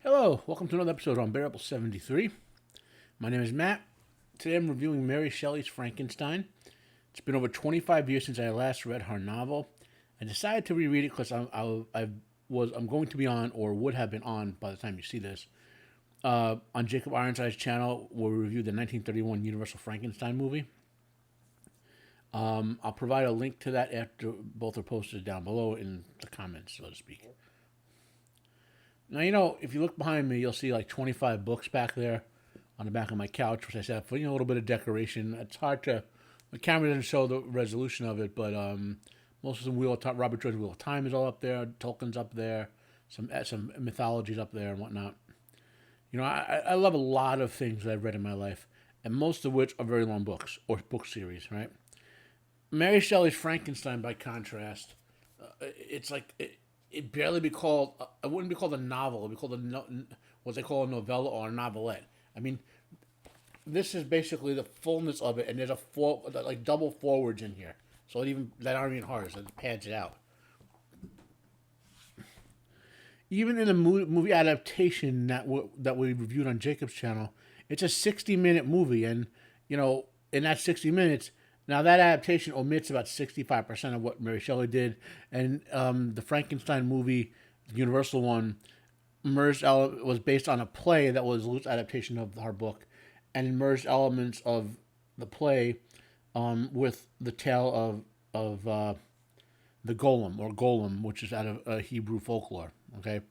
Hello, welcome to another episode of Unbearable 73. My name is Matt. Today I'm reviewing Mary Shelley's Frankenstein. It's been over 25 years since I last read her novel. I decided to reread it because I'm going to be on, or would have been on by the time you see this, on Jacob Ironside's channel, where we reviewed the 1931 Universal Frankenstein movie. I'll provide a link to that after both are posted down below in the comments, so to speak. Now, if you look behind me, you'll see like 25 books back there on the back of my couch, which I set for, a little bit of decoration. It's hard to, the camera doesn't show the resolution of it, but most of them, Robert Jordan's Wheel of Time is all up there, Tolkien's up there, some mythologies up there and whatnot. I love a lot of things that I've read in my life, and most of which are very long books, or book series, right? Mary Shelley's Frankenstein, by contrast, it's like... It barely be called. It wouldn't be called a novel. It'd be called what they call a novella or a novelette. I mean, this is basically the fullness of it, and there's like double forwards in here, so that aren't even hard. So it pads it out. Even in the movie adaptation that we reviewed on Jacob's channel, it's a 60-minute movie, and in that 60 minutes. Now, that adaptation omits about 65% of what Mary Shelley did, and the Frankenstein movie, the Universal one, was based on a play that was a loose adaptation of her book, and merged elements of the play with the tale of the golem, which is out of Hebrew folklore. Okay,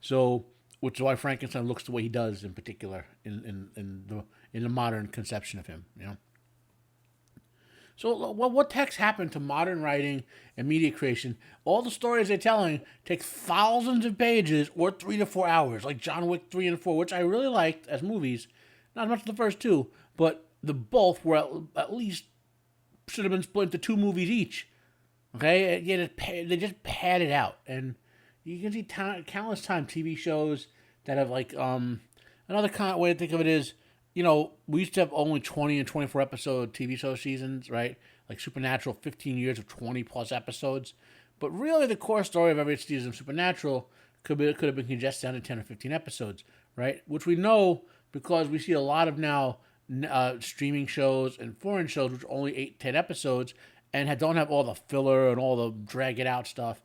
so which is why Frankenstein looks the way he does, in particular, in the modern conception of him. So what the heck's happened to modern writing and media creation? All the stories they're telling take thousands of pages or 3 to 4 hours, like John Wick 3 and 4, which I really liked as movies. Not as much as the first two, but the both were at least should have been split into 2 movies each. Okay? They just pad it out. And you can see countless times TV shows that have like, another way to think of it is, we used to have only 20 and 24 episode TV show seasons, right? Like Supernatural, 15 years of 20 plus episodes. But really, the core story of every season of Supernatural could have been congested down to 10 or 15 episodes, right? Which we know because we see a lot of now streaming shows and foreign shows which are only 8, 10 episodes and don't have all the filler and all the drag it out stuff,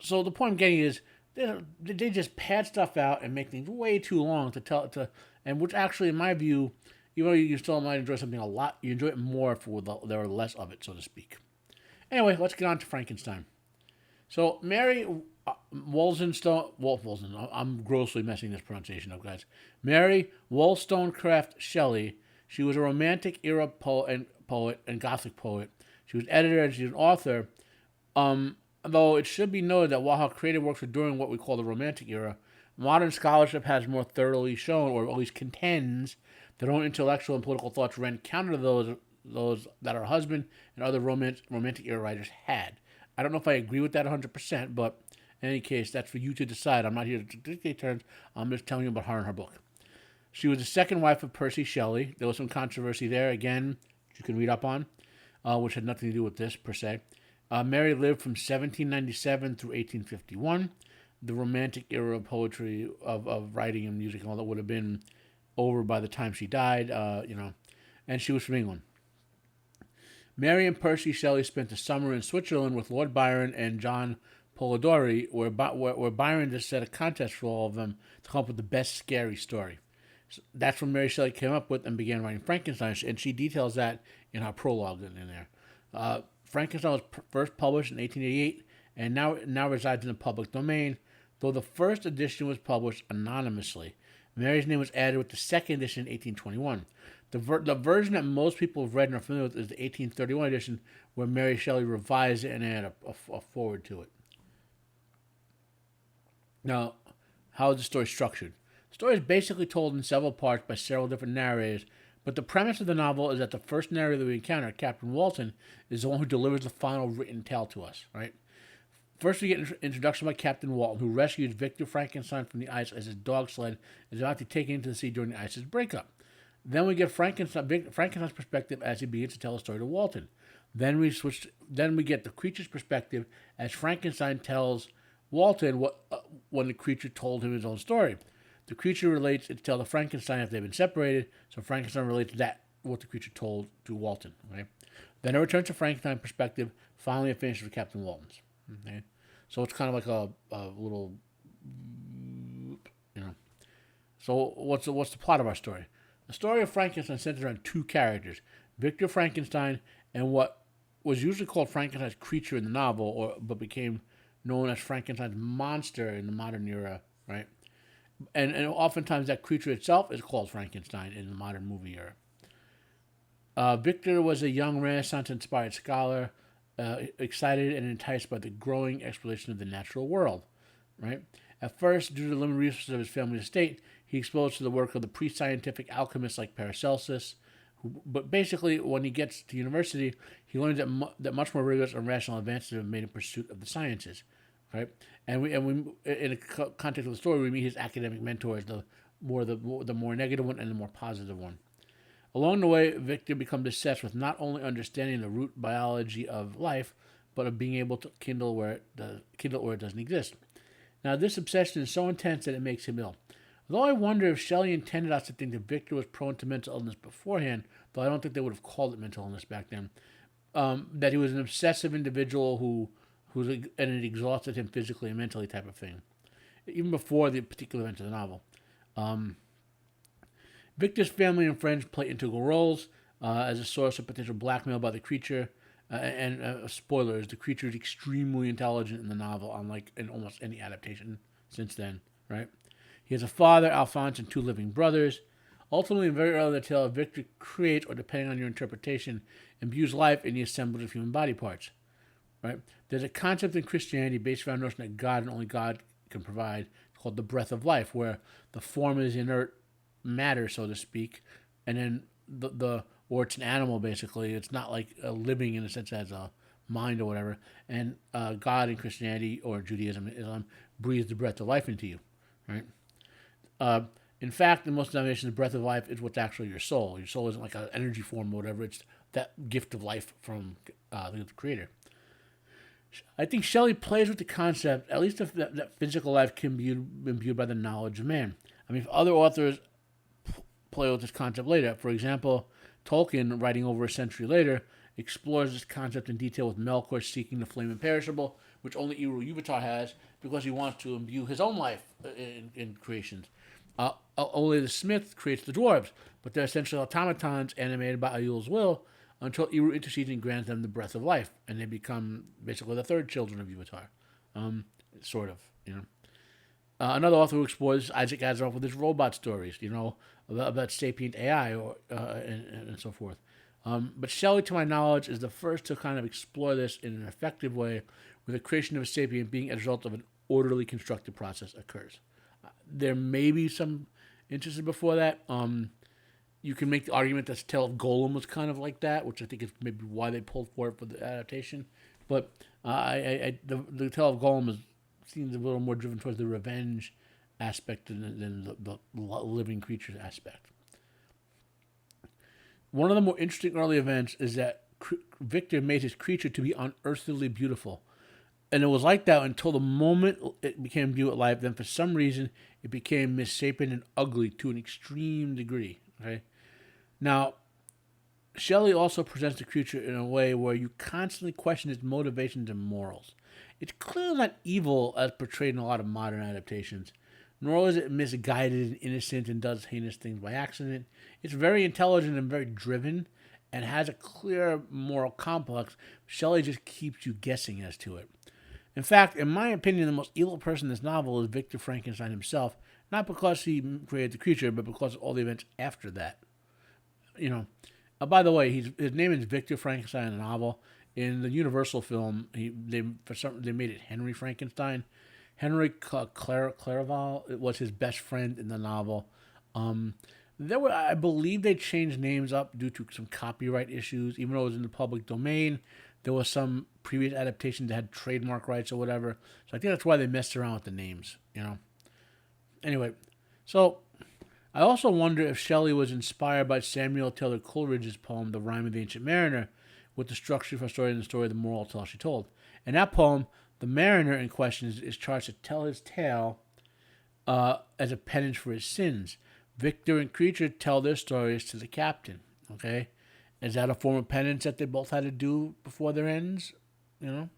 So the point I'm getting is they just pad stuff out and make things way too long and which actually, in my view, even though you still might enjoy something a lot, you enjoy it more if there are less of it, so to speak. Anyway, let's get on to Frankenstein. So Mary Wollstonecraft, I'm grossly messing this pronunciation up, guys. Mary Wollstonecraft Shelley. She was a Romantic era poet and Gothic poet. She was editor and she's an author. Though it should be noted that while her creative works were during what we call the Romantic era, modern scholarship has more thoroughly shown, or at least contends, that her own intellectual and political thoughts ran counter to those that her husband and other Romantic era writers had. I don't know if I agree with that 100%, but in any case, that's for you to decide. I'm not here to dictate terms. I'm just telling you about her and her book. She was the second wife of Percy Shelley. There was some controversy there, again, you can read up on, which had nothing to do with this, per se. Mary lived from 1797 through 1851. The Romantic era of poetry, of writing and music and all that would have been over by the time she died, and she was from England. Mary and Percy Shelley spent the summer in Switzerland with Lord Byron and John Polidori, where Byron just set a contest for all of them to come up with the best scary story. So that's when Mary Shelley came up with and began writing Frankenstein, and she details that in her prologue in there. Frankenstein was first published in 1888 and now resides in the public domain, though the first edition was published anonymously. Mary's name was added with the second edition in 1821. The version that most people have read and are familiar with is the 1831 edition, where Mary Shelley revised it and added a foreword to it. Now, how is the story structured? The story is basically told in several parts by several different narrators, but the premise of the novel is that the first narrator that we encounter, Captain Walton, is the one who delivers the final written tale to us, right? First, we get an introduction by Captain Walton, who rescues Victor Frankenstein from the ice as his dog sled is about to take him into the sea during the ice's breakup. Then we get Frankenstein's perspective as he begins to tell a story to Walton. Then we get the creature's perspective as Frankenstein tells Walton when the creature told him his own story. The creature relates its tale to Frankenstein after they've been separated, so Frankenstein relates that what the creature told to Walton. Okay? Then it returns to Frankenstein's perspective. Finally, it finishes with Captain Walton's. Okay? So it's kind of like a little, you know. So what's the plot of our story? The story of Frankenstein centers around two characters, Victor Frankenstein and what was usually called Frankenstein's creature in the novel, but became known as Frankenstein's monster in the modern era, right? And oftentimes that creature itself is called Frankenstein in the modern movie era. Victor was a young Renaissance-inspired scholar, excited and enticed by the growing exploration of the natural world, right? At first, due to the limited resources of his family's estate, he exposed to the work of the pre-scientific alchemists like Paracelsus. But basically, when he gets to university, he learns that much more rigorous and rational advances have been made in pursuit of the sciences, right? And we in the context of the story, we meet his academic mentors, the more negative one and the more positive one. Along the way, Victor becomes obsessed with not only understanding the root biology of life, but of being able to kindle where it doesn't exist. Now, this obsession is so intense that it makes him ill. Though I wonder if Shelley intended us to think that Victor was prone to mental illness beforehand, though I don't think they would have called it mental illness back then, that he was an obsessive individual and it exhausted him physically and mentally type of thing, even before the particular events of the novel. Victor's family and friends play integral roles as a source of potential blackmail by the creature. Spoilers, the creature is extremely intelligent in the novel, unlike in almost any adaptation since then, right? He has a father, Alphonse, and two living brothers. Ultimately, very early in the tale, Victor creates, or depending on your interpretation, imbues life in the assemblage of human body parts, right? There's a concept in Christianity based around the notion that God and only God can provide, called the breath of life, where the form is inert matter, so to speak, and then or it's an animal, basically. It's not like a living in a sense as a mind or whatever. And God in Christianity or Judaism, Islam, breathes the breath of life into you, right? In fact, in most denominations, the breath of life is what's actually your soul. Your soul isn't like an energy form or whatever. It's that gift of life from the Creator. I think Shelley plays with the concept, at least if that physical life can be imbued by the knowledge of man. I mean, if other authors play with this concept later, for example, Tolkien, writing over a century later, explores this concept in detail with Melkor seeking the flame imperishable, which only Iluvatar has because he wants to imbue his own life in creations. Only the Smith creates the dwarves, but they're essentially automatons animated by Aiul's will until Eru intercedes and grants them the breath of life, and they become basically the third children of Iluvatar. Sort of, you know. Another author who explores Isaac Asimov with his robot stories, you know, about sapient AI and so forth. But Shelley, to my knowledge, is the first to kind of explore this in an effective way, where the creation of a sapient being as a result of an orderly constructed process occurs. There may be some instances before that. You can make the argument that the Tale of Golem was kind of like that, which I think is maybe why they pulled for it for the adaptation. But the Tale of Golem seems a little more driven towards the revenge aspect than the living creatures aspect. One of the more interesting early events is that Victor made his creature to be unearthly beautiful. And it was like that until the moment it became imbued with life. Then for some reason, it became misshapen and ugly to an extreme degree. Okay. Now, Shelley also presents the creature in a way where you constantly question its motivations and morals. It's clearly not evil as portrayed in a lot of modern adaptations, nor is it misguided and innocent and does heinous things by accident. It's very intelligent and very driven and has a clear moral complex. Shelley just keeps you guessing as to it. In fact, in my opinion, the most evil person in this novel is Victor Frankenstein himself, not because he created the creature, but because of all the events after that. You know, by the way, his name is Victor Frankenstein in the novel. In the Universal film, they made it Henry Frankenstein. Henry Clerval was his best friend in the novel. I believe they changed names up due to some copyright issues, even though it was in the public domain. There was some previous adaptations that had trademark rights or whatever. So I think that's why they messed around with the names, you know. Anyway, so I also wonder if Shelley was inspired by Samuel Taylor Coleridge's poem, The Rime of the Ancient Mariner, with the structure for a story and the story of the moral tale she told. In that poem, The mariner in question is charged to tell his tale as a penance for his sins. Victor and Creature tell their stories to the captain. Okay, is that a form of penance that they both had to do before their ends? You know.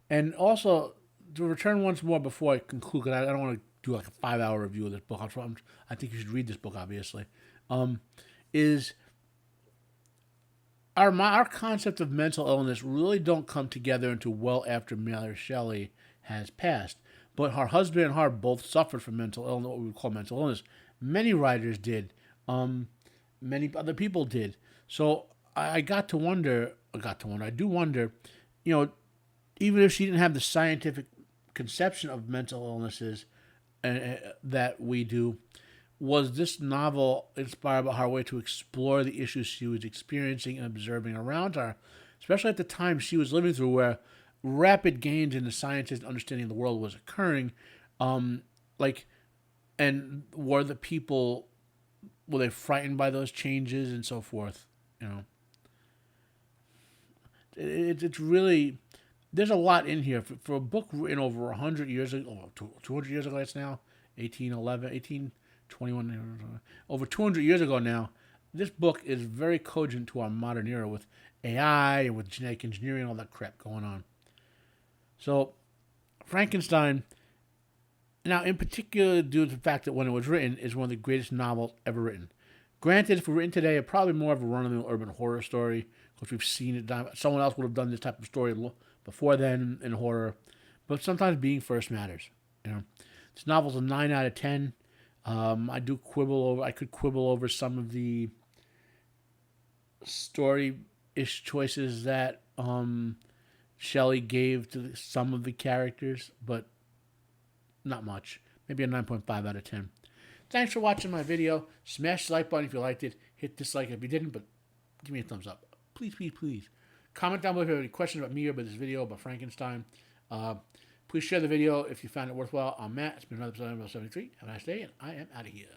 And also, to return once more before I conclude, because I don't want to do like a 5-hour review of this book. I think you should read this book, obviously. Is our concept of mental illness really don't come together until well after Mary Shelley has passed. But her husband and her both suffered from mental illness, what we would call mental illness. Many writers did. Many other people did. So I do wonder, you know, even if she didn't have the scientific conception of mental illnesses that we do, was this novel inspired by her way to explore the issues she was experiencing and observing around her, especially at the time she was living through, where rapid gains in the scientific understanding of the world was occurring, and were they frightened by those changes and so forth? You know, it's really, there's a lot in here for a book written over 100 years ago, 200 years ago. It's now 1821, over 200 years ago now. This book is very cogent to our modern era with AI and with genetic engineering and all that crap going on. So, Frankenstein, now in particular due to the fact that when it was written, is one of the greatest novels ever written. Granted, if it were written today, it's probably more of a run-of-the-mill urban horror story, because we've seen it done. Someone else would have done this type of story before then in horror. But sometimes being first matters. You know, this novel's a 9 out of 10. I could quibble over some of the story-ish choices that Shelley gave to some of the characters, but not much. Maybe a 9.5 out of 10. Thanks for watching my video. Smash the like button if you liked it. Hit dislike if you didn't, but give me a thumbs up. Please, please, please. Comment down below if you have any questions about me or about this video, about Frankenstein. Please share the video if you found it worthwhile. I'm Matt. It's been another episode of 73. Have a nice day, and I am out of here.